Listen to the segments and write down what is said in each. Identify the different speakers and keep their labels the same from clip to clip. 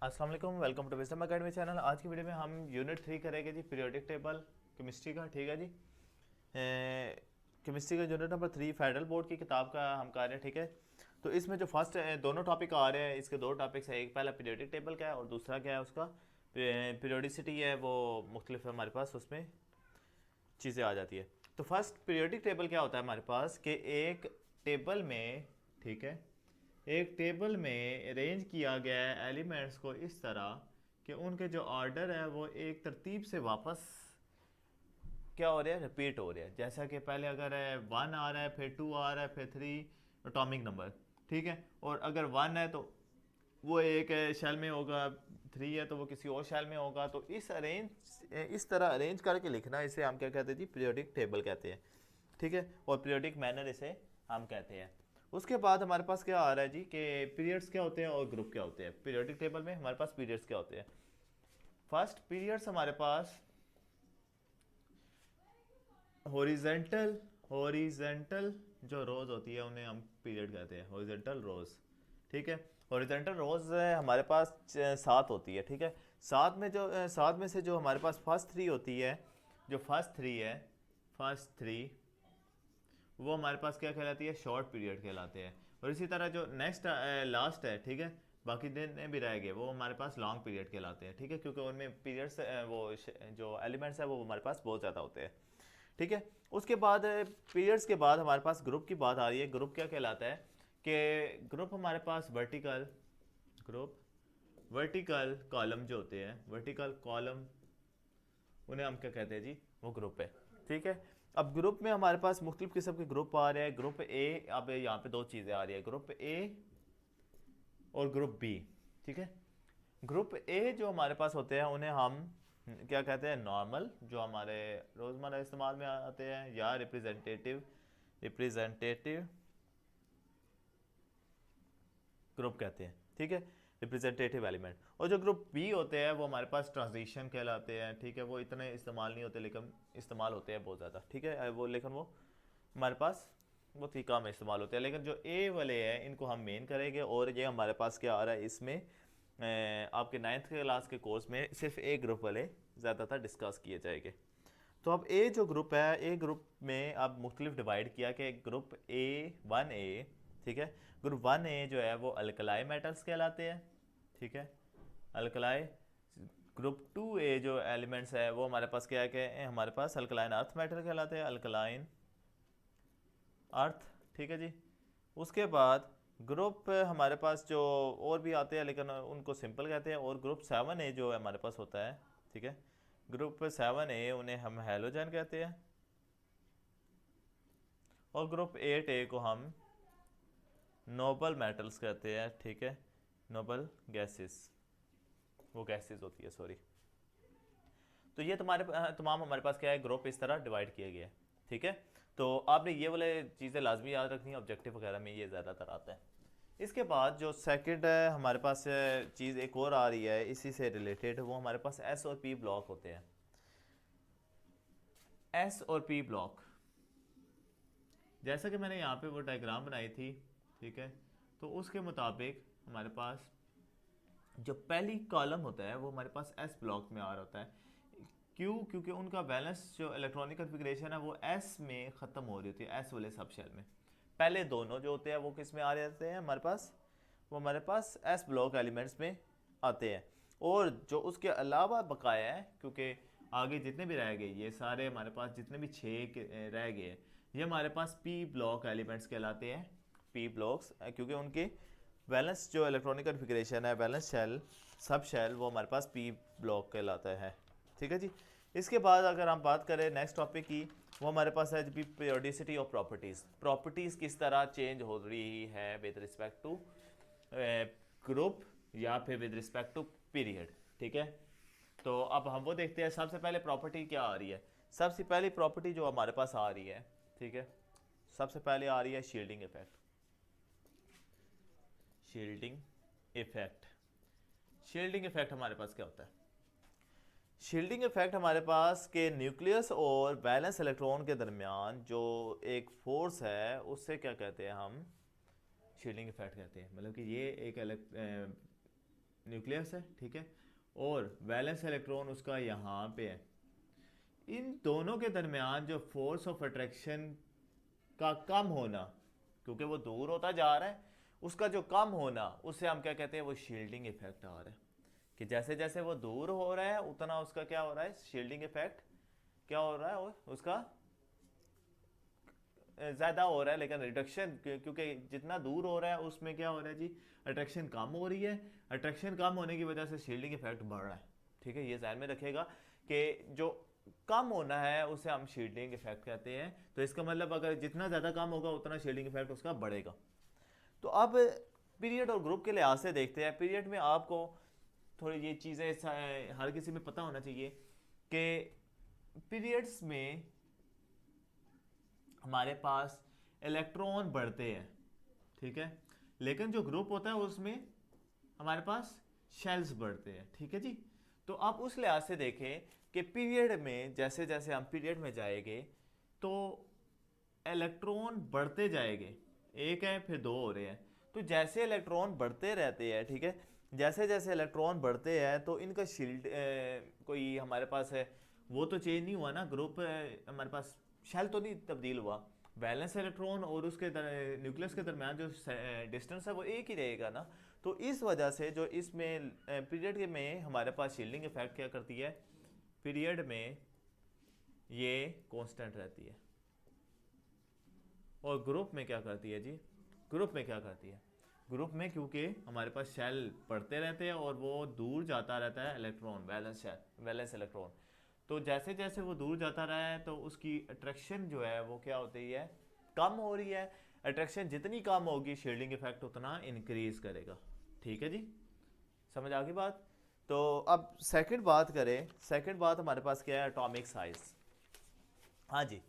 Speaker 1: अस्सलाम वालेकुम, welcome to Wisdom Academy channel. आज की वीडियो में हम यूनिट 3 करेंगे जी, पीरियोडिक टेबल केमिस्ट्री का। ठीक है जी, केमिस्ट्री का यूनिट नंबर 3 फेडरल बोर्ड की किताब का हम कर रहे हैं। ठीक है, तो इसमें जो फर्स्ट दोनों टॉपिक आ रहे हैं, इसके दो टॉपिक्स है। एक पहला पीरियोडिक टेबल का है और दूसरा क्या है उसका पीरियोडिसिटी है। वो मुख्तलिफ हमारे पास उसमें चीज़ें आ जाती है। तो फर्स्ट पीरियोडिक टेबल क्या होता है हमारे पास कि एक टेबल में, ठीक है, एक टेबल में अरेंज किया गया है एलिमेंट्स को इस तरह कि उनके जो ऑर्डर है वो एक तरतीब से वापस क्या हो रहा है, रिपीट हो रहा है। जैसा कि पहले अगर 1 आ रहा है, फिर 2 आ रहा है, फिर 3 एटॉमिक नंबर, ठीक है। और अगर 1 है तो वो एक शेल में होगा, 3 है तो वो किसी और शेल में होगा। तो इस तरह अरेंज करके लिखना, इसे हम क्या कहते हैं जी, पीरियोडिक टेबल कहते हैं। ठीक है, और पीरियोडिक मैनर इसे हम कहते हैं। उसके बाद हमारे पास क्या आ रहा है जी कि पीरियड्स क्या होते हैं और ग्रुप क्या होते हैं। पीरियोडिक टेबल में हमारे पास पीरियड्स क्या होते हैं। फर्स्ट पीरियड्स हमारे पास हॉरिजेंटल हॉरिजेंटल जो रोज होती है उन्हें हम पीरियड कहते हैं, हॉरिजेंटल रोज। ठीक है, हॉरिजेंटल रोज हमारे पास 7 होती है। ठीक है, सात में से जो हमारे पास फर्स्ट 3 होती है, जो फर्स्ट थ्री वो हमारे पास क्या कहलाती है, शॉर्ट पीरियड कहलाते हैं। और इसी तरह जो नेक्स्ट लास्ट है, ठीक है, बाकी दिन भी रह गए, वो हमारे पास लॉन्ग पीरियड कहलाते हैं। ठीक है, क्योंकि उनमें पीरियड्स जो एलिमेंट्स है वो हमारे पास बहुत ज़्यादा होते हैं। ठीक है, उसके बाद पीरियड्स के बाद हमारे पास ग्रुप की बात आ रही है। ग्रुप क्या कहलाता है कि ग्रुप हमारे पास वर्टिकल कॉलम जो होते हैं, वर्टिकल कॉलम, उन्हें हम क्या कहते हैं जी, वो ग्रुप है। ठीक है, अब ग्रुप में हमारे पास मुख्तलिफ किस्म के ग्रुप आ रहे हैं। ग्रुप ए, अब यहाँ पे दो चीज़ें आ रही है, ग्रुप ए और ग्रुप बी। ठीक है, ग्रुप ए जो हमारे पास होते हैं उन्हें हम क्या कहते हैं, नॉर्मल, जो हमारे रोज़मर्रा इस्तेमाल में आते हैं, या रिप्रेजेंटेटिव ग्रुप कहते हैं। ठीक है, रिप्रेजेंटेटिव एलिमेंट। और जो ग्रुप बी होते हैं वो हमारे पास ट्रांजिशन कहलाते हैं। ठीक है, वो इतने इस्तेमाल नहीं होते लेकिन इस्तेमाल होते हैं बहुत ज़्यादा। ठीक है, वो हमारे पास बहुत ही कम इस्तेमाल होते हैं। लेकिन जो ए वाले हैं इनको हम मेन करेंगे। और ये हमारे पास क्या आ रहा है इसमें, आपके 9th क्लास के कोर्स में सिर्फ ए ग्रुप वाले ज़्यादातर डिस्कस किए जाएंगे। तो अब ए जो ग्रुप है, ए ग्रुप में अब मुख्तलिफ डिवाइड किया कि ग्रुप A1A, ठीक है, ग्रुप 1A जो है वो अल्कलाई मेटल्स कहलाते हैं। ठीक है, अल्कलाई। ग्रुप 2A जो एलिमेंट्स है वो हमारे पास क्या है कि हमारे पास अल्कलाइन अर्थ मेटल कहलाते हैं, अल्कलाइन अर्थ। ठीक है जी, उसके बाद ग्रुप हमारे पास जो और भी आते हैं लेकिन उनको सिंपल कहते हैं। और ग्रुप 7A जो हमारे पास होता है, ठीक है, ग्रुप 7A उन्हें हम हेलोजन कहते हैं। और ग्रुप 8A को हम नोबल मेटल्स कहते हैं। ठीक है, नोबल गैसेस, वो गैसेस होती है, सॉरी। तो ये तमाम हमारे पास क्या है, ग्रुप इस तरह डिवाइड किए गए हैं। ठीक है, तो आपने ये वाले चीज़ें लाजमी याद रखनी है, ऑब्जेक्टिव वगैरह में ये ज़्यादातर आता है। इसके बाद जो सेकंड है हमारे पास चीज़ एक और आ रही है इसी से रिलेटेड, वो हमारे पास एस और पी ब्लॉक होते हैं। एस और पी ब्लॉक, जैसा कि मैंने यहाँ पे वो डायग्राम बनाई थी, ठीक है, तो उसके मुताबिक हमारे पास जो पहली कॉलम होता है वो हमारे पास एस ब्लॉक में आ रहा होता है। क्यों? क्योंकि उनका बैलेंस जो इलेक्ट्रॉनिक कन्फिग्रेशन है वो एस में ख़त्म हो रही होती है, एस वाले सब शेल में। पहले दोनों जो होते हैं वो किस में आ रहे होते हैं हमारे पास, वो हमारे पास एस ब्लॉक एलिमेंट्स में आते हैं। और जो उसके अलावा बकाया है, क्योंकि आगे जितने भी रह गए ये सारे हमारे पास, जितने भी 6 रह गए, ये हमारे पास पी ब्लॉक एलिमेंट्स कहलाते हैं। पी ब्लॉक्स, क्योंकि उनके बैलेंस जो इलेक्ट्रॉनिक कन्फिग्रेशन है, बैलेंस शेल, सब शेल, वो हमारे पास पी ब्लॉक कहलाता है। ठीक है जी, इसके बाद अगर हम बात करें नेक्स्ट टॉपिक की, वो हमारे पास है जी पीरियोडिसिटी ऑफ प्रॉपर्टीज़। प्रॉपर्टीज़ किस तरह चेंज हो रही है विद रिस्पेक्ट टू ग्रुप या फिर विद रिस्पेक्ट टू पीरियड। ठीक है, तो अब हम वो देखते हैं। सबसे पहले प्रॉपर्टी क्या आ रही है, सबसे पहली प्रॉपर्टी जो हमारे पास आ रही है, ठीक है, सबसे पहले आ रही है shielding effect. Shielding effect, shielding effect हमारे पास क्या होता है? शील्डिंग इफेक्ट हमारे पास के न्यूक्लियस और बैलेंस इलेक्ट्रॉन के दरमियान जो एक फोर्स है उससे क्या कहते हैं हम, शील्डिंग इफेक्ट कहते हैं। मतलब कि ये एक न्यूक्लियस है, ठीक है, और वैलेंस इलेक्ट्रॉन उसका यहाँ पे है। इन दोनों के दरमियान जो फोर्स ऑफ अट्रैक्शन का कम होना, क्योंकि वो दूर होता जा रहा है, उसका जो कम होना, उससे हम क्या कहते हैं, वो शील्डिंग इफेक्ट आ रहा है। कि जैसे जैसे वो दूर हो रहा है उतना उसका क्या हो रहा है, शील्डिंग इफेक्ट क्या हो रहा है, और उसका ज़्यादा हो रहा है। लेकिन रिडक्शन, क्योंकि जितना दूर हो रहा है उसमें क्या हो रहा है जी, अट्रैक्शन कम हो रही है। अट्रैक्शन कम होने की वजह से शील्डिंग इफेक्ट बढ़ रहा है, ठीक है। ये ध्यान में रखेगा कि जो कम होना है उसे हम शील्डिंग इफेक्ट कहते हैं। तो इसका मतलब अगर जितना ज़्यादा कम होगा उतना शील्डिंग इफेक्ट उसका बढ़ेगा। तो अब पीरियड और ग्रुप के लिहाज से देखते हैं। पीरियड में आपको थोड़ी ये चीज़ें हर किसी में पता होना चाहिए कि पीरियड्स में हमारे पास इलेक्ट्रॉन बढ़ते हैं, ठीक है, लेकिन जो ग्रुप होता है उसमें हमारे पास शेल्स बढ़ते हैं, ठीक है जी। तो आप उस लिहाज से देखें कि पीरियड में जैसे जैसे हम पीरियड में जाएंगे तो इलेक्ट्रॉन बढ़ते जाएंगे, एक है फिर दो हो रहे हैं। तो जैसे इलेक्ट्रॉन बढ़ते रहते हैं, ठीक है, जैसे जैसे इलेक्ट्रॉन बढ़ते हैं तो इनका शील्ड कोई हमारे पास है वो तो चेंज नहीं हुआ ना, ग्रुप हमारे पास शेल तो नहीं तब्दील हुआ। वैलेंस इलेक्ट्रॉन और उसके न्यूक्लियस के दरमियान जो डिस्टेंस है वो एक ही रहेगा ना। तो इस वजह से जो इसमें पीरियड में हमारे पास शील्डिंग इफेक्ट क्या करती है, पीरियड में ये कांस्टेंट रहती है। और ग्रुप में क्या करती है जी, ग्रुप में क्या करती है, ग्रुप में क्योंकि हमारे पास शेल पढ़ते रहते हैं और वो दूर जाता रहता है इलेक्ट्रॉन, वैलेंस इलेक्ट्रॉन। तो जैसे जैसे वो दूर जाता रहा है तो उसकी अट्रैक्शन जो है वो क्या होती है, कम हो रही है। अट्रैक्शन जितनी कम होगी शील्डिंग इफेक्ट उतना इंक्रीज करेगा, ठीक है जी, समझ आ गई बात। तो अब सेकंड बात करें, सेकंड बात हमारे पास क्या है, एटॉमिक साइज। हाँ जी,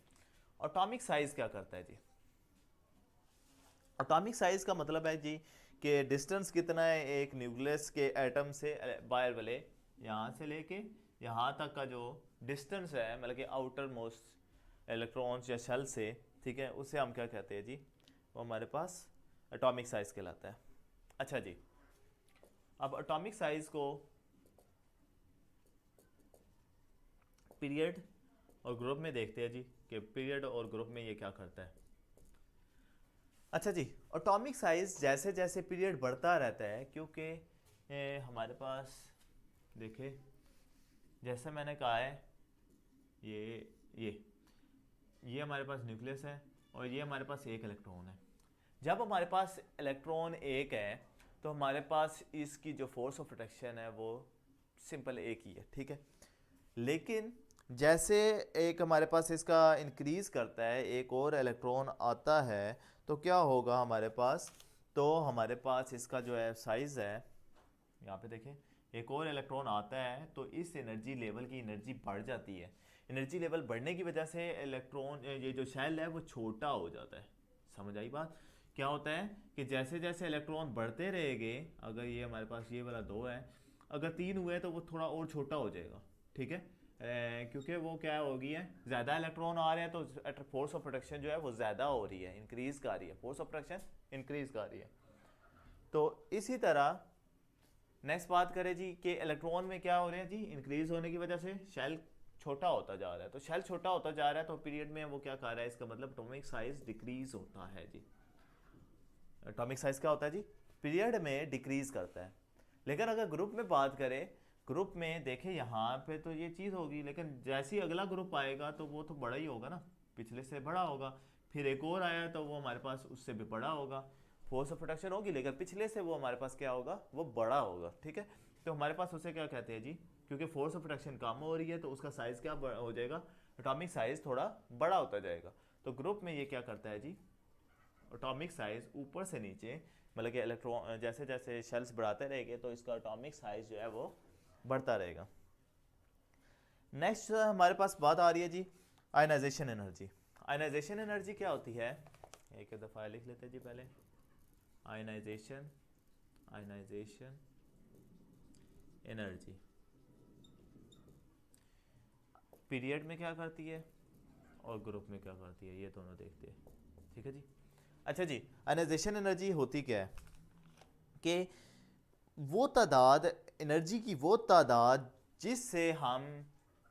Speaker 1: एटॉमिक साइज क्या करता है जी, एटॉमिक साइज का मतलब है जी कि डिस्टेंस कितना है एक न्यूक्लियस के एटम से, बाहर वाले यहाँ से लेके यहाँ तक का जो डिस्टेंस है, मतलब कि आउटर मोस्ट इलेक्ट्रॉन्स या शेल से, ठीक है, उसे हम क्या कहते हैं जी, वो हमारे पास एटॉमिक साइज कहलाता है। अच्छा जी, अब एटॉमिक साइज को पीरियड और ग्रुप में देखते हैं जी कि पीरियड और ग्रुप में ये क्या करता है। अच्छा जी, एटॉमिक साइज जैसे जैसे पीरियड बढ़ता रहता है, क्योंकि हमारे पास देखे जैसे मैंने कहा है ये ये ये हमारे पास न्यूक्लियस है और ये हमारे पास एक इलेक्ट्रॉन है। जब हमारे पास इलेक्ट्रॉन एक है तो हमारे पास इसकी जो फोर्स ऑफ अट्रैक्शन है वो सिंपल एक ही है, ठीक है। लेकिन जैसे एक हमारे पास इसका इंक्रीज करता है, एक और इलेक्ट्रॉन आता है, तो क्या होगा हमारे पास, तो हमारे पास इसका जो है साइज है, यहाँ पे देखें, एक और इलेक्ट्रॉन आता है तो इस एनर्जी लेवल की एनर्जी बढ़ जाती है। एनर्जी लेवल बढ़ने की वजह से इलेक्ट्रॉन, ये जो शेल है वो छोटा हो जाता है। समझ आई बात। क्या होता है कि जैसे जैसे इलेक्ट्रॉन बढ़ते रहेंगे, अगर ये हमारे पास ये वाला दो है, अगर तीन हुए तो वो थोड़ा और छोटा हो जाएगा, ठीक है, क्योंकि वो क्या होगी है, ज़्यादा इलेक्ट्रॉन आ रहे हैं तो फोर्स ऑफ प्रोटेक्शन जो है वो ज़्यादा हो रही है, इंक्रीज कर रही है, फोर्स ऑफ प्रोटेक्शन इंक्रीज कर रही है। तो इसी तरह नेक्स्ट बात करें जी कि इलेक्ट्रॉन में क्या हो रहे हैं जी, इंक्रीज होने की वजह से शेल छोटा होता जा रहा है। तो शेल छोटा होता जा रहा है तो पीरियड में वो क्या कर रहा है, इसका मतलब एटॉमिक साइज डिक्रीज होता है जी। एटॉमिक साइज क्या होता है जी, पीरियड में डिक्रीज करता है। लेकिन अगर ग्रुप में बात करें, ग्रुप में देखें यहाँ पे तो ये चीज़ होगी, लेकिन जैसे ही अगला ग्रुप आएगा तो वो तो बड़ा ही होगा ना, पिछले से बड़ा होगा। फिर एक और आया तो वो हमारे पास उससे भी बड़ा होगा, फोर्स ऑफ प्रोटेक्शन होगी, लेकिन पिछले से वो हमारे पास क्या होगा, वो बड़ा होगा, ठीक है। तो हमारे पास उसे क्या कहते हैं जी, क्योंकि फोर्स ऑफ प्रोटेक्शन कम हो रही है तो उसका साइज़ क्या हो जाएगा, एटॉमिक साइज़ थोड़ा बड़ा होता जाएगा। तो ग्रुप में ये क्या करता है जी, एटॉमिक साइज़ ऊपर से नीचे, मतलब कि इलेक्ट्रॉन जैसे जैसे शेल्स बढ़ाते रहेंगे तो इसका एटॉमिक साइज़ जो है वो बढ़ता रहेगा। नेक्स्ट हमारे पास बात आ रही है जी आयनाइजेशन एनर्जी। आयनाइजेशन एनर्जी क्या होती है, एक दफ़ा लिख लेते हैं जी पहले, आयनाइजेशन, आयनाइजेशन एनर्जी पीरियड में क्या करती है और ग्रुप में क्या करती है, ये दोनों देखते हैं, ठीक है जी। अच्छा जी, आयनाइजेशन एनर्जी होती क्या है कि वो तादाद, एनर्जी की वो तादाद जिससे हम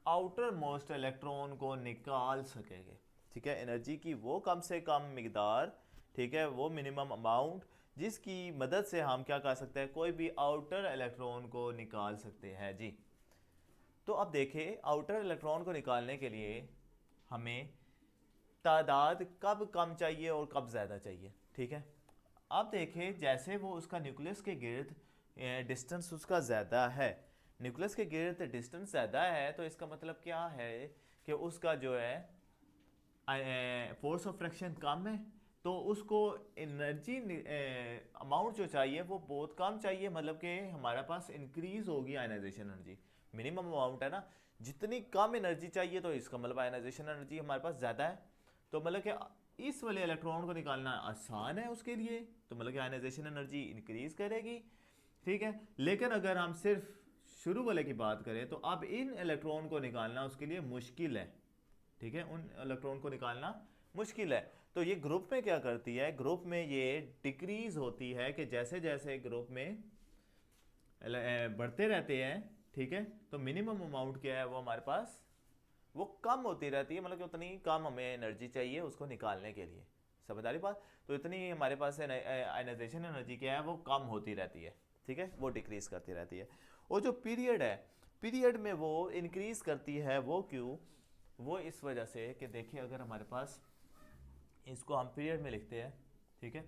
Speaker 1: आउटर मोस्ट इलेक्ट्रॉन को निकाल सकेंगे, ठीक है। एनर्जी की वो कम से कम मिकदार, ठीक है, वो मिनिमम अमाउंट जिसकी मदद से हम क्या कर सकते हैं, कोई भी आउटर इलेक्ट्रॉन को निकाल सकते हैं जी। तो अब देखें, आउटर इलेक्ट्रॉन को निकालने के लिए हमें तादाद कब कम चाहिए और कब ज़्यादा चाहिए, ठीक है। अब देखें, जैसे वो उसका न्यूक्लियस के गिर्द डिस्टेंस उसका ज़्यादा है, न्यूक्लियस के गिर्द डिस्टेंस ज़्यादा है, तो इसका मतलब क्या है कि उसका जो है फोर्स ऑफ फ्रैक्शन कम है, तो उसको एनर्जी अमाउंट जो चाहिए वो बहुत कम चाहिए, मतलब कि हमारे पास इंक्रीज होगी आयनाइजेशन एनर्जी। मिनिमम अमाउंट है ना, जितनी कम एनर्जी चाहिए तो इसका मतलब आयनाइजेशन एनर्जी हमारे पास ज़्यादा है, तो मतलब कि इस वाले इलेक्ट्रॉन को निकालना आसान है उसके लिए, तो मतलब कि आयनाइजेशन एनर्जी इंक्रीज करेगी, ठीक है। लेकिन अगर हम सिर्फ शुरू वाले की बात करें तो अब इन इलेक्ट्रॉन को निकालना उसके लिए मुश्किल है, ठीक है, उन इलेक्ट्रॉन को निकालना मुश्किल है। तो ये ग्रुप में क्या करती है, ग्रुप में ये डिक्रीज होती है कि जैसे जैसे ग्रुप में बढ़ते रहते हैं, ठीक है, तो मिनिमम अमाउंट क्या है वो हमारे पास वो कम होती रहती है, मतलब कि उतनी कम हमें एनर्जी चाहिए उसको निकालने के लिए, समझ आ रही बात। तो इतनी हमारे पास आयनाइजेशन एनर्जी क्या है वो कम होती रहती है, ठीक है, वो डिक्रीज करती रहती है। और जो पीरियड है, पीरियड में वो इंक्रीज करती है, वो क्यों, वो इस वजह से कि देखिए, अगर हमारे पास इसको हम पीरियड में लिखते हैं, ठीक है,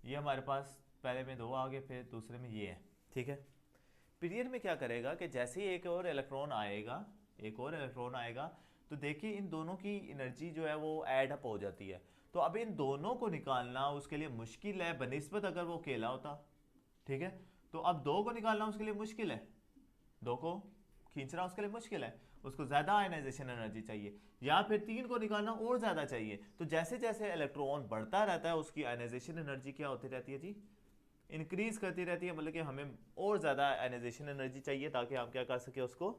Speaker 1: ये हमारे पास पहले में 2 आ गए, फिर दूसरे में ये है, ठीक है। पीरियड में क्या करेगा कि जैसे ही एक और इलेक्ट्रॉन आएगा, एक और इलेक्ट्रॉन आएगा, तो देखिए इन दोनों की एनर्जी जो है वो ऐड अप हो जाती है। तो अब इन दोनों को निकालना उसके लिए मुश्किल है बनिस्बत अगर वो अकेला होता, ठीक है। तो अब 2 को निकालना उसके लिए मुश्किल है, 2 को खींचना उसके लिए मुश्किल है, उसको ज़्यादा आयनाइजेशन एनर्जी चाहिए, या फिर 3 को निकालना और ज़्यादा चाहिए। तो जैसे जैसे इलेक्ट्रॉन बढ़ता रहता है उसकी आयनाइजेशन एनर्जी क्या होती रहती है जी, इंक्रीज करती रहती है, मतलब कि हमें और ज़्यादा आयनाइजेशन एनर्जी चाहिए ताकि हम क्या कर सके, उसको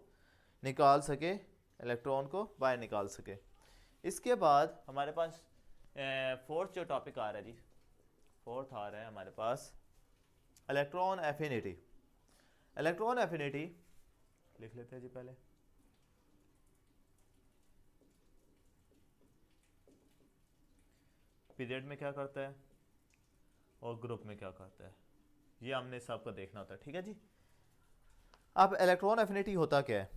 Speaker 1: निकाल सके, इलेक्ट्रॉन को बाहर निकाल सके। इसके बाद हमारे पास फोर्थ जो टॉपिक आ रहा है जी, फोर्थ आ रहा है हमारे पास इलेक्ट्रॉन एफिनिटी। इलेक्ट्रॉन एफिनिटी लिख लेते हैं जी पहले। पीरियड में क्या करता है और ग्रुप में क्या करता है, ये हमने सबको देखना होता है, ठीक है जी। अब इलेक्ट्रॉन एफिनिटी होता क्या है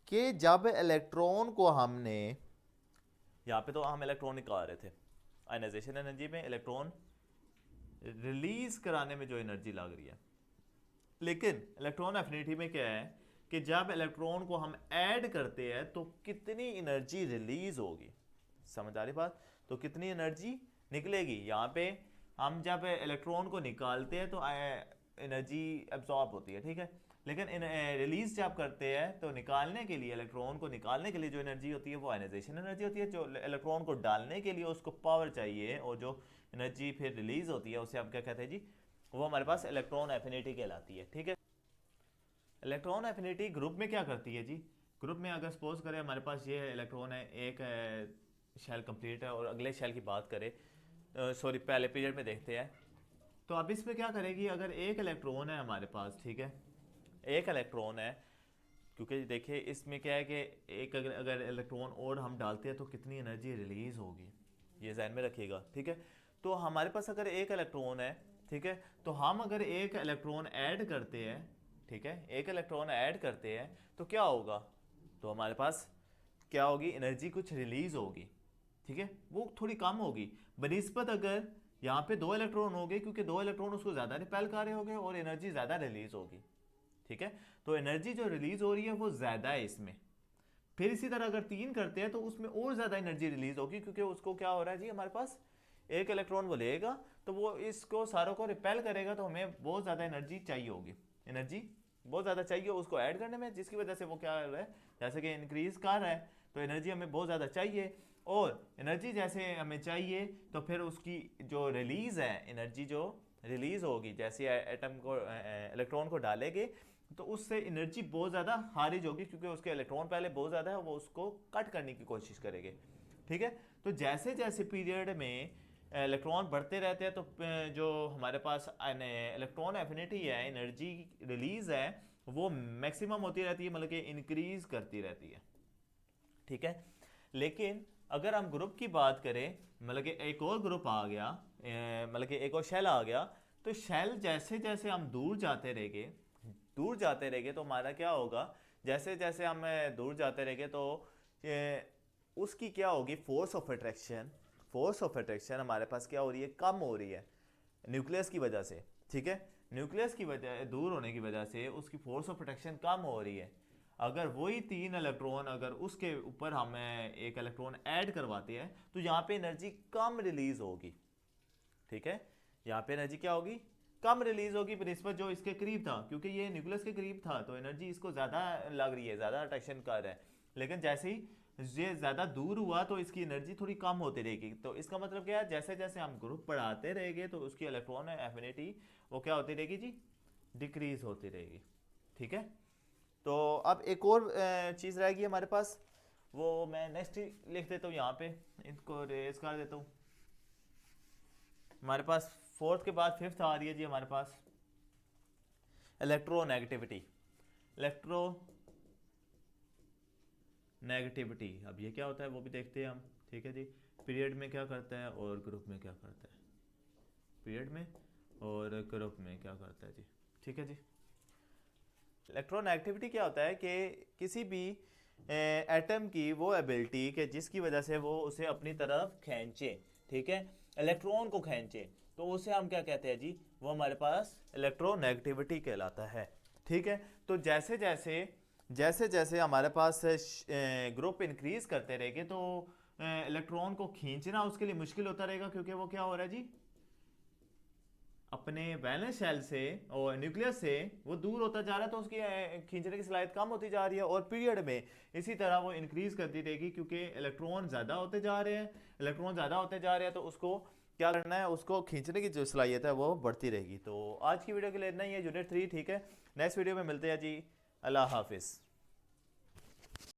Speaker 1: कि जब इलेक्ट्रॉन को हमने, यहाँ पे तो हम इलेक्ट्रॉन निकाल रहे थे, आयनाइजेशन एनर्जी में इलेक्ट्रॉन रिलीज कराने में जो एनर्जी लग रही है, लेकिन इलेक्ट्रॉन एफिनिटी में क्या है कि जब इलेक्ट्रॉन को हम ऐड करते हैं तो कितनी एनर्जी रिलीज होगी, समझ आ रही बात। तो कितनी एनर्जी निकलेगी, यहाँ पे हम जब इलेक्ट्रॉन को निकालते हैं तो एनर्जी एब्जॉर्ब होती है, ठीक है, लेकिन रिलीज जब करते हैं तो निकालने के लिए, इलेक्ट्रॉन को निकालने के लिए जो एनर्जी होती है वो आयनाइजेशन एनर्जी होती है, जो इलेक्ट्रॉन को डालने के लिए उसको पावर चाहिए, और जो एनर्जी फिर रिलीज होती है उसे हम क्या कहते हैं जी, वो हमारे पास इलेक्ट्रॉन एफिनिटी कहलाती है, ठीक है। इलेक्ट्रॉन एफिनिटी ग्रुप में क्या करती है जी, ग्रुप में अगर सपोज करें हमारे पास ये इलेक्ट्रॉन है, एक शेल कंप्लीट है और अगले शेल की बात करें, सॉरी पहले पीरियड में देखते हैं, तो अब इसमें क्या करेगी, अगर एक इलेक्ट्रॉन है हमारे पास, ठीक है, एक इलेक्ट्रॉन है, क्योंकि देखिए इसमें क्या है कि एक अगर इलेक्ट्रॉन और हम डालते हैं तो कितनी एनर्जी रिलीज होगी, ये ध्यान में रखिएगा, ठीक है। तो हमारे पास अगर एक इलेक्ट्रॉन है, ठीक है, तो हम अगर एक इलेक्ट्रॉन ऐड करते हैं, ठीक है, एक इलेक्ट्रॉन ऐड करते हैं तो क्या होगा, तो हमारे पास क्या होगी, एनर्जी कुछ रिलीज होगी, ठीक है, वो थोड़ी कम होगी बनिस्बत अगर यहाँ पे 2 इलेक्ट्रॉन हो गए, क्योंकि 2 इलेक्ट्रॉन उसको ज़्यादा रिपेल कर रहे होंगे और एनर्जी ज़्यादा रिलीज होगी, ठीक है। तो एनर्जी जो रिलीज हो रही है वो ज़्यादा है इसमें। फिर इसी तरह अगर 3 करते हैं तो उसमें और ज़्यादा एनर्जी रिलीज होगी, क्योंकि उसको क्या हो रहा है जी, हमारे पास एक इलेक्ट्रॉन वो लेगा तो वो इसको सारों को रिपेल करेगा, तो हमें बहुत ज़्यादा एनर्जी चाहिए होगी, एनर्जी बहुत ज़्यादा चाहिए उसको ऐड करने में, जिसकी वजह से वो क्या कर रहा है, जैसे कि इंक्रीज कर रहा है, तो एनर्जी हमें बहुत ज़्यादा चाहिए, और एनर्जी जैसे हमें चाहिए तो फिर उसकी जो रिलीज़ है, एनर्जी जो रिलीज़ होगी जैसे एटम को इलेक्ट्रॉन को डालेंगे तो उससे एनर्जी बहुत ज़्यादा खारिज होगी, क्योंकि उसके इलेक्ट्रॉन पहले बहुत ज़्यादा है, वो उसको कट करने की कोशिश करेंगे, ठीक है। तो जैसे जैसे पीरियड में इलेक्ट्रॉन बढ़ते रहते हैं तो जो हमारे पास इलेक्ट्रॉन एफिनिटी है, एनर्जी रिलीज है, वो मैक्सिमम होती रहती है, मतलब कि इंक्रीज करती रहती है। ठीक है, लेकिन अगर हम ग्रुप की बात करें, मतलब कि एक और ग्रुप आ गया, मतलब कि एक और शेल आ गया, तो शेल जैसे जैसे हम दूर जाते रहेंगे तो हमारा क्या होगा, जैसे जैसे हम दूर जाते रहेंगे तो उसकी क्या होगी, फोर्स ऑफ अट्रैक्शन हमारे पास क्या हो रही है, कम हो रही है न्यूक्लियस की वजह से। ठीक है, न्यूक्लियस की वजह, दूर होने की वजह से उसकी फोर्स ऑफ प्रोटेक्शन कम हो रही है। अगर वही 3 इलेक्ट्रॉन, अगर उसके ऊपर हम एक इलेक्ट्रॉन ऐड करवाते हैं तो यहाँ पे एनर्जी कम रिलीज होगी। ठीक है, यहाँ पे एनर्जी क्या होगी, कम रिलीज होगी बनिस्बत जो इसके करीब था, क्योंकि ये न्यूक्लियस के करीब था तो एनर्जी इसको ज़्यादा लग रही है, ज़्यादा अट्रैक्शन कर रहा है। लेकिन जैसे ही ये ज़्यादा दूर हुआ तो इसकी एनर्जी थोड़ी कम होती रहेगी। तो इसका मतलब क्या है, जैसे जैसे हम ग्रुप बढ़ाते रहेंगे तो उसकी इलेक्ट्रॉन एफिनिटी वो क्या होती रहेगी जी, डिक्रीज होती रहेगी। ठीक है, तो अब एक और चीज़ रहेगी हमारे पास, वो मैं नेक्स्ट लिख देता हूँ यहाँ पे, इनको रेज कर देता हूँ। हमारे पास फोर्थ के बाद फिफ्थ आ रही है जी हमारे पास इलेक्ट्रोनेगेटिविटी। इलेक्ट्रोनेगेटिविटी, अब ये क्या होता है वो भी देखते हैं हम। ठीक है जी, पीरियड में क्या करता है और ग्रुप में क्या करता है, पीरियड में और ग्रुप में क्या करता है जी। ठीक है जी, इलेक्ट्रोनेगेटिविटी क्या होता है कि किसी भी एटम की वो एबिलिटी कि जिसकी वजह से वो उसे अपनी तरफ खींचे, ठीक है, इलेक्ट्रॉन को खींचे, तो उसे हम क्या कहते हैं जी, वो हमारे पास इलेक्ट्रोनेगेटिविटी कहलाता है। ठीक है, तो जैसे जैसे हमारे पास ग्रुप इंक्रीज करते रहेंगे तो इलेक्ट्रॉन को खींचना उसके लिए मुश्किल होता रहेगा, क्योंकि वो क्या हो रहा है जी, अपने वैलेंस शेल से और न्यूक्लियस से वो दूर होता जा रहा है, तो उसकी खींचने की सलाहियत कम होती जा रही है। और पीरियड में इसी तरह वो इंक्रीज करती रहेगी, क्योंकि इलेक्ट्रॉन ज़्यादा होते जा रहे हैं, तो उसको क्या करना है, उसको खींचने की जो सलाहियत है वो बढ़ती रहेगी। तो आज की वीडियो के लिए इतना ही है, यूनिट 3। ठीक है, नेक्स्ट वीडियो में मिलते हैं जी, अल्लाह हाफिज़।